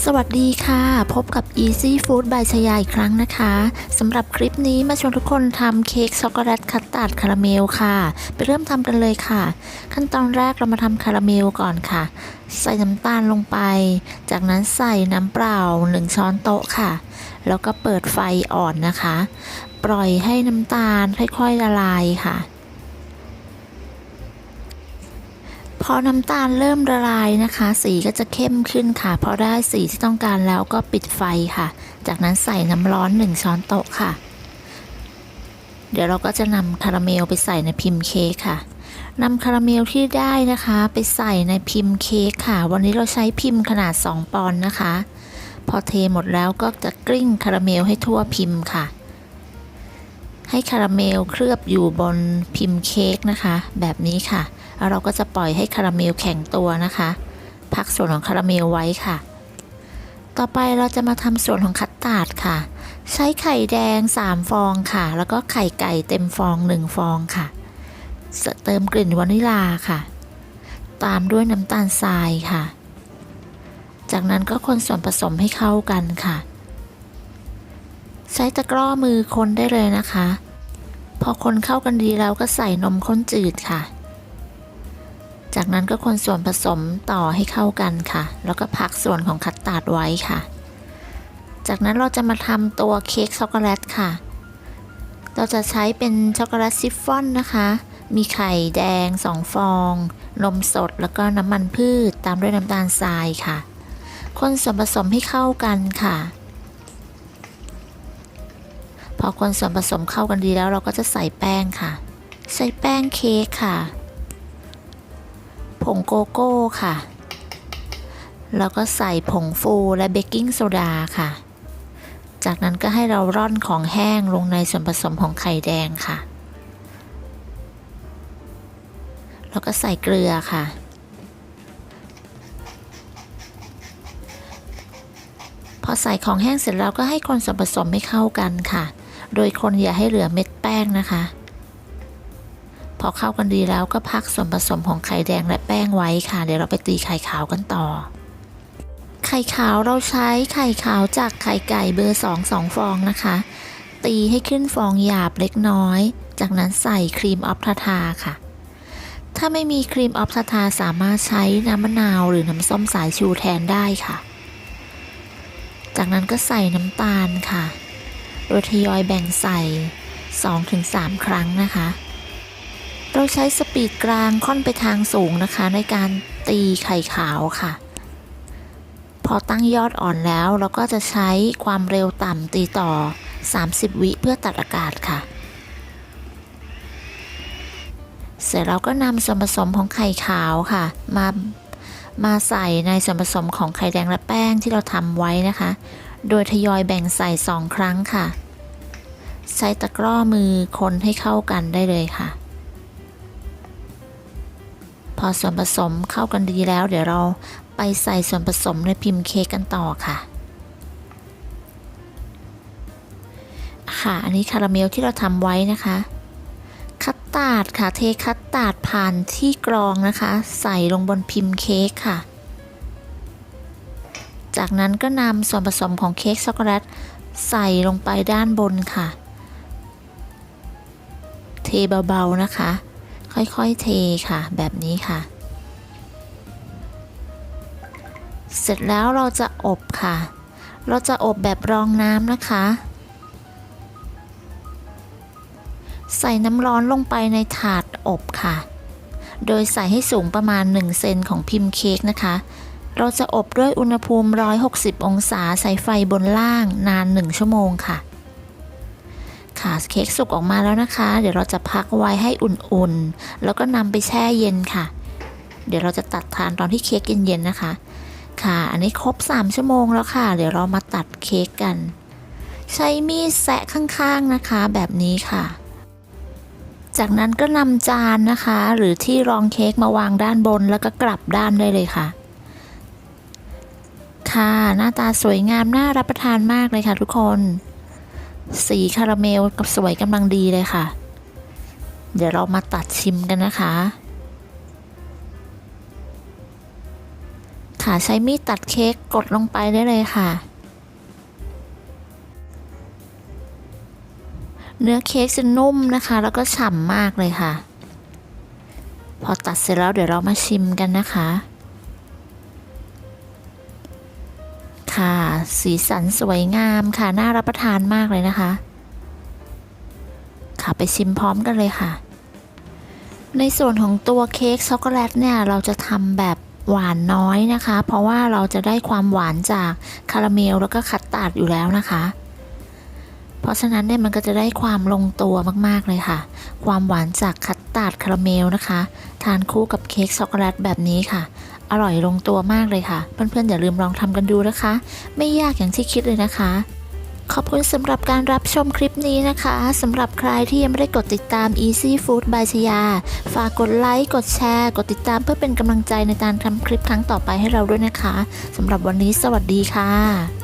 สวัสดีค่ะพบกับ Easy Food by ชยาอีกครั้งนะคะสำหรับคลิปนี้มาชวนทุกคนทำเค้กช็อกโกแลตคัสตาร์ดคาราเมลค่ะไปเริ่มทำกันเลยค่ะขั้นตอนแรกเรามาทำคาราเมลก่อนค่ะใส่น้ำตาลลงไปจากนั้นใส่น้ำเปล่า1ช้อนโต๊ะค่ะแล้วก็เปิดไฟอ่อนนะคะปล่อยให้น้ำตาลค่อยๆละลายค่ะพอน้ำตาลเริ่มละลายนะคะสีก็จะเข้มขึ้นค่ะพอได้สีที่ต้องการแล้วก็ปิดไฟค่ะจากนั้นใส่น้ำร้อน1ช้อนโต๊ะค่ะเดี๋ยวเราก็จะนำคาราเมลไปใส่ในพิมพ์เค้กค่ะนำคาราเมลที่ได้นะคะไปใส่ในพิมพ์เค้กค่ะวันนี้เราใช้พิมพ์ขนาด2ปอนด์นะคะพอเทหมดแล้วก็จะกลิ้งคาราเมลให้ทั่วพิมพ์ค่ะให้คาราเมลเคลือบอยู่บนพิมพ์เค้กนะคะแบบนี้ค่ะแล้วเราก็จะปล่อยให้คาราเมลแข็งตัวนะคะพักส่วนของคาราเมลไว้ค่ะต่อไปเราจะมาทำส่วนของคัสตาร์ดค่ะใช้ไข่แดง3ฟองค่ะแล้วก็ไข่ไก่เต็มฟอง1ฟองค่ะเติมกลิ่นวานิลาค่ะตามด้วยน้ำตาลทรายค่ะจากนั้นก็คนส่วนผสมให้เข้ากันค่ะใช้ตะกร้อมือคนได้เลยนะคะพอคนเข้ากันดีแล้วก็ใส่นมข้นจืดค่ะจากนั้นก็คนส่วนผสมต่อให้เข้ากันค่ะแล้วก็พักส่วนของคัสตาร์ดไว้ค่ะจากนั้นเราจะมาทำตัวเค้กช็อกโกแลตค่ะเราจะใช้เป็นช็อกโกแลตซิฟฟ่อนนะคะมีไข่แดง2ฟองนมสดแล้วก็น้ำมันพืชตามด้วยน้ำตาลทรายค่ะคนส่วนผสมให้เข้ากันค่ะพอคนส่วนผสมเข้ากันดีแล้วเราก็จะใส่แป้งค่ะใส่แป้งเค้กค่ะผงโกโก้ค่ะแล้วก็ใส่ผงฟูและเบกกิ้งโซดาค่ะจากนั้นก็ให้เราร่อนของแห้งลงในส่วนผสมของไข่แดงค่ะแล้วก็ใส่เกลือค่ะพอใส่ของแห้งเสร็จแล้วก็ให้คนส่วนผสมให้เข้ากันค่ะโดยคนอย่าให้เหลือเม็ดแป้งนะคะพอเข้ากันดีแล้วก็พักส่วนผสมของไข่แดงและแป้งไว้ค่ะเดี๋ยวเราไปตีไข่ขาวกันต่อไข่ขาวเราใช้ไข่ขาวจากไข่ไก่เบอร์2 ฟองนะคะตีให้ขึ้นฟองหยาบเล็กน้อยจากนั้นใส่ครีมออฟทาทาค่ะถ้าไม่มีครีมออฟทาทาสามารถใช้น้ำมะนาวหรือน้ำส้มสายชูแทนได้ค่ะจากนั้นก็ใส่น้ำตาลค่ะโดยทยอยแบ่งใส่ 2-3 ครั้งนะคะเราใช้สปีดกลางค่อนไปทางสูงนะคะในการตีไข่ขาวค่ะพอตั้งยอดอ่อนแล้วเราก็จะใช้ความเร็วต่ำตีต่อ30วิเพื่อตัดอากาศค่ะเสร็จเราก็นำส่วนผสมของไข่ขาวค่ะมาใส่ในส่วนผสมของไข่แดงและแป้งที่เราทำไว้นะคะโดยทยอยแบ่งใส่2 ครั้งค่ะใช้ตะกร้อมือคนให้เข้ากันได้เลยค่ะพอส่วนผสมเข้ากันดีแล้วเดี๋ยวเราไปใส่ส่วนผสมในพิมพ์เค้กกันต่อค่ะอันนี้คาราเมลที่เราทำไว้นะคะคัสตาร์ดค่ะเทคัสตาร์ดผ่านที่กรองนะคะใส่ลงบนพิมพ์เค้กค่ะจากนั้นก็นำส่วนผสมของเค้กช็อกโกแลตใส่ลงไปด้านบนค่ะเทเบาๆนะคะค่อยๆเทค่ะแบบนี้ค่ะเสร็จแล้วเราจะอบค่ะเราจะอบแบบรองน้ำนะคะใส่น้ำร้อนลงไปในถาดอบค่ะโดยใส่ให้สูงประมาณ1 เซนของพิมพ์เค้กนะคะเราจะอบด้วยอุณหภูมิ160องศาใส่ไฟบนล่างนาน1 ชั่วโมงค่ะเค้กสุกออกมาแล้วนะคะเดี๋ยวเราจะพักไว้ให้อุ่นๆแล้วก็นำไปแช่เย็นค่ะเดี๋ยวเราจะตัดทานตอนที่เค้กเย็นๆนะคะอันนี้ครบ3 ชั่วโมงแล้วค่ะเดี๋ยวเรามาตัดเค้กกันใช้มีดแซะข้างๆนะคะแบบนี้ค่ะจากนั้นก็นำจานนะคะหรือที่รองเค้กมาวางด้านบนแล้วก็กลับด้านได้เลยค่ะหน้าตาสวยงามน่ารับประทานมากเลยค่ะทุกคนสีคาราเมลกับสวยกำลังดีเลยค่ะเดี๋ยวเรามาตัดชิมกันนะคะ ค่ะใช้มีดตัดเค้กกดลงไปได้เลยค่ะเนื้อเค้กจะนุ่มนะคะแล้วก็ฉ่ำมากเลยค่ะพอตัดเสร็จแล้วเดี๋ยวเรามาชิมกันนะคะค่ะสีสันสวยงามค่ะน่ารับประทานมากเลยนะคะค่ะไปชิมพร้อมกันเลยค่ะในส่วนของตัวเค้กช็อกโกแลตเนี่ยเราจะทำแบบหวานน้อยนะคะเพราะว่าเราจะได้ความหวานจากคาราเมลแล้วก็คัสตาร์ดอยู่แล้วนะคะเพราะฉะนั้นเนี่ยมันก็จะได้ความลงตัวมากๆเลยค่ะความหวานจากคัสตาร์ดคาราเมลนะคะทานคู่กับเค้กช็อกโกแลตแบบนี้ค่ะอร่อยลงตัวมากเลยค่ะเพื่อนๆอย่าลืมลองทำกันดูนะคะไม่ยากอย่างที่คิดเลยนะคะขอบคุณสำหรับการรับชมคลิปนี้นะคะสำหรับใครที่ยังไม่ได้กดติดตาม Easy Food by ชยาฝากกดไลค์กดแชร์กดติดตามเพื่อเป็นกำลังใจในการทำคลิปครั้งต่อไปให้เราด้วยนะคะสำหรับวันนี้สวัสดีค่ะ